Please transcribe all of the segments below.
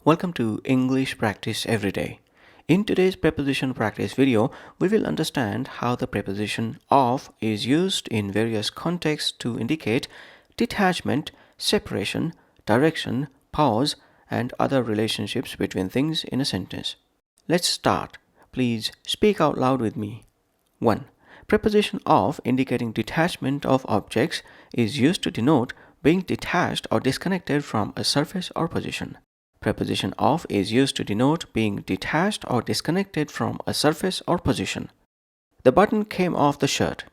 Welcome to English Practice Everyday. In today's preposition practice video, we will understand how the preposition of is used in various contexts to indicate detachment, separation, direction, pause, and other relationships between things in a sentence. Let's start. Please speak out loud with me. 1. Preposition of indicating detachment of objects is used to denote being detached or disconnected from a surface or position. Preposition of is used to denote being detached or disconnected from a surface or position. The button came off the shirt.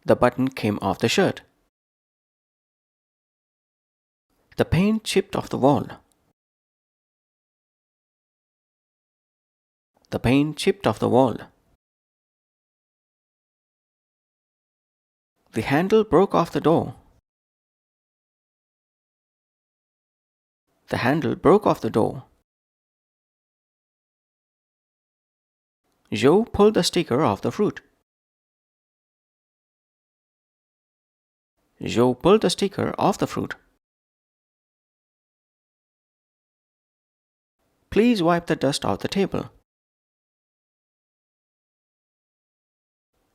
The button came off the shirt. The paint chipped off the wall. The paint chipped off the wall. The handle broke off the door. The handle broke off the door. Joe pulled the sticker off the fruit. Joe pulled the sticker off the fruit. Please wipe the dust off the table.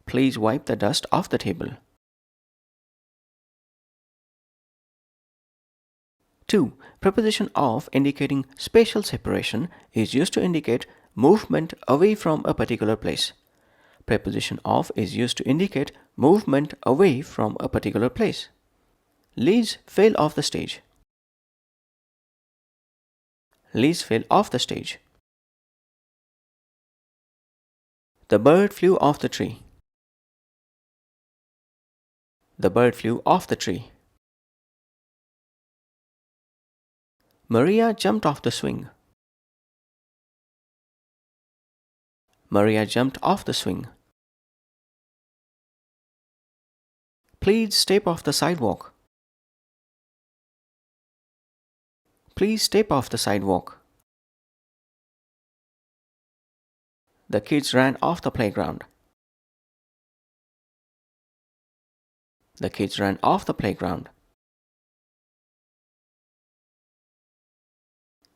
Please wipe the dust off the table. 2. Preposition of indicating spatial separation is used to indicate movement away from a particular place. Preposition of is used to indicate movement away from a particular place. Liz fell off the stage. Liz fell off the stage. The bird flew off the tree. The bird flew off the tree. Maria jumped off the swing. Maria jumped off the swing. Please step off the sidewalk. Please step off the sidewalk. The kids ran off the playground. The kids ran off the playground.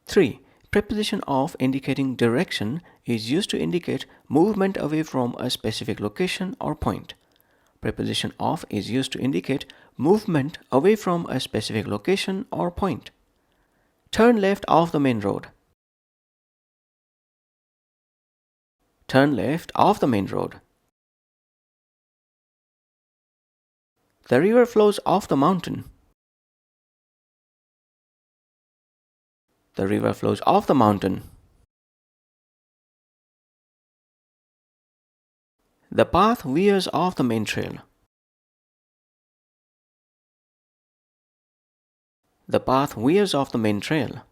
3. Preposition of indicating direction is used to indicate movement away from a specific location or point. Preposition of is used to indicate movement away from a specific location or point. Turn left off the main road. Turn left off the main road. The river flows off the mountain. The river flows off the mountain. The path veers off the main trail. The path veers off the main trail.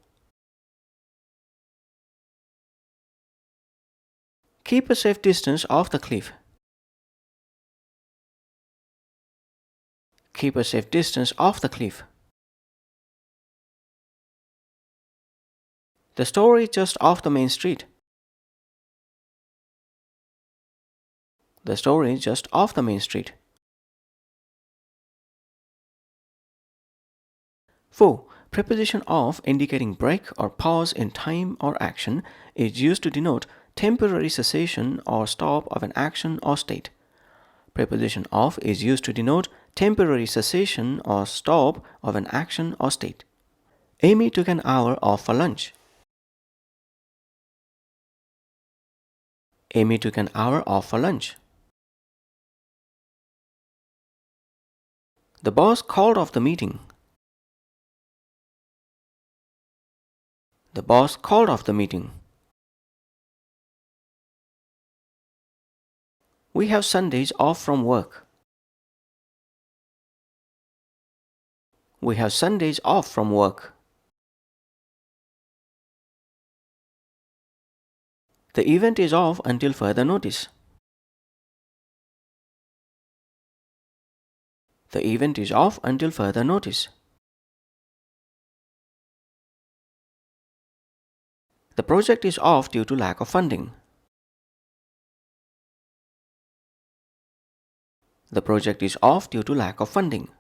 Keep a safe distance off the cliff. Keep a safe distance off the cliff. The store is just off the main street. The store is just off the main street. 4. Preposition of indicating break or pause in time or action is used to denote temporary cessation or stop of an action or state. Preposition of is used to denote temporary cessation or stop of an action or state. Amy took an hour off for lunch. Amy took an hour off for lunch. The boss called off the meeting. The boss called off the meeting. We have Sundays off from work. We have Sundays off from work. The event is off until further notice. The event is off until further notice. The project is off due to lack of funding. The project is off due to lack of funding.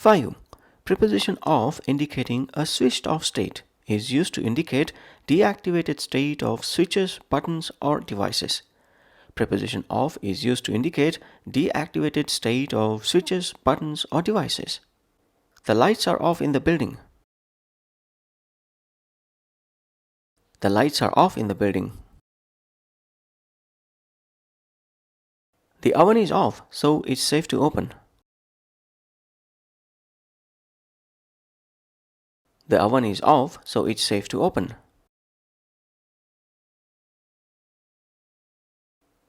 5. Preposition of indicating a switched off state is used to indicate deactivated state of switches, buttons, or devices. Preposition of is used to indicate deactivated state of switches, buttons, or devices. The lights are off in the building. The lights are off in the building. The oven is off, so it's safe to open. The oven is off, so it's safe to open.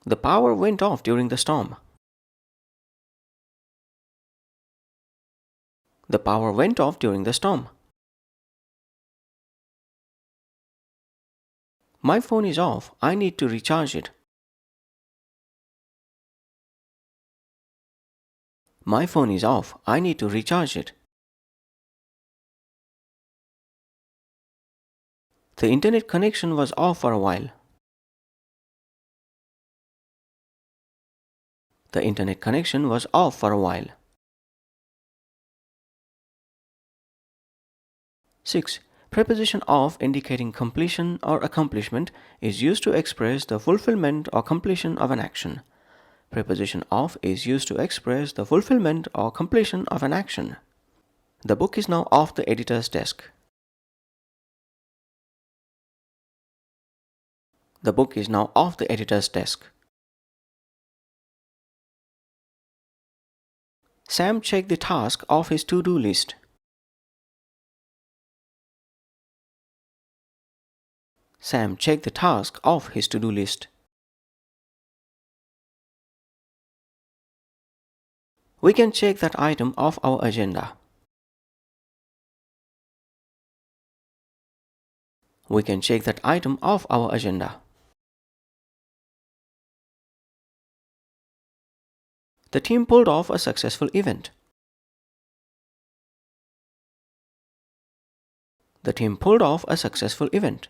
The power went off during the storm. The power went off during the storm. My phone is off. I need to recharge it. My phone is off. I need to recharge it. The internet connection was off for a while. The internet connection was off for a while. 6. Preposition of indicating completion or accomplishment is used to express the fulfillment or completion of an action. Preposition of is used to express the fulfillment or completion of an action. The book is now off the editor's desk. The book is now off the editor's desk. Sam checked the task off his to-do list. Sam checked the task off his to-do list. We can check that item off our agenda. We can check that item off our agenda. The team pulled off a successful event. The team pulled off a successful event.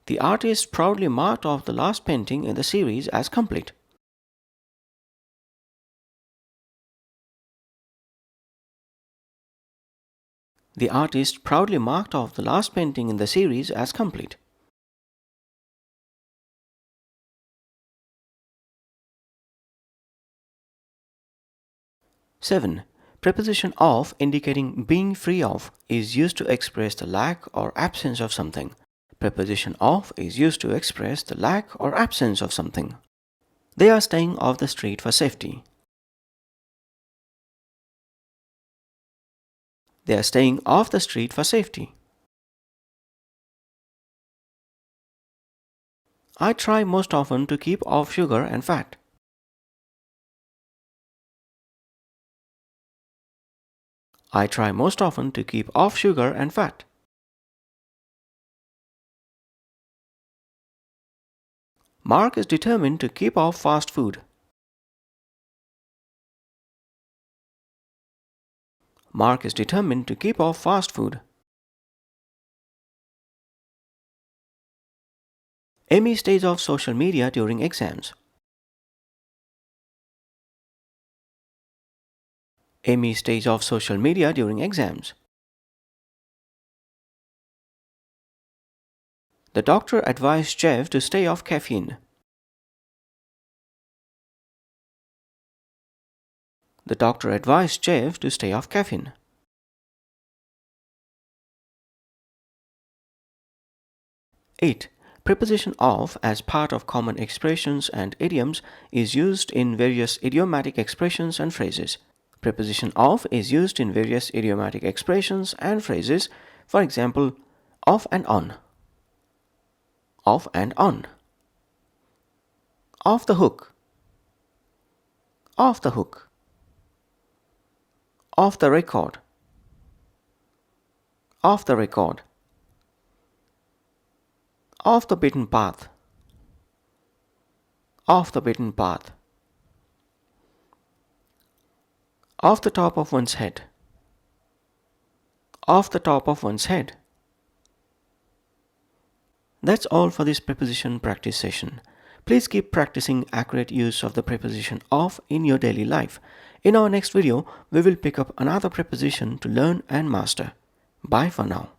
The artist proudly marked off the last painting in the series as complete. The artist proudly marked off the last painting in the series as complete. Seven. Preposition of indicating being free of is used to express the lack or absence of something. Preposition of is used to express the lack or absence of something. They are staying off the street for safety. They are staying off the street for safety. I try most often to keep off sugar and fat. I try most often to keep off sugar and fat. Mark is determined to keep off fast food. Mark is determined to keep off fast food. Amy stays off social media during exams. Amy stays off social media during exams. The doctor advised Jeff to stay off caffeine. The doctor advised Jeff to stay off caffeine. 8. Preposition of as part of common expressions and idioms is used in various idiomatic expressions and phrases. Preposition of is used in various idiomatic expressions and phrases. For example, off and on. Off and on. Off the hook. Off the hook. Off the record. Off the record. Off the beaten path. Off the beaten path. Off the top of one's head. Off the top of one's head. That's all for this preposition practice session. Please keep practicing accurate use of the preposition of in your daily life. In our next video, we will pick up another preposition to learn and master. Bye for now.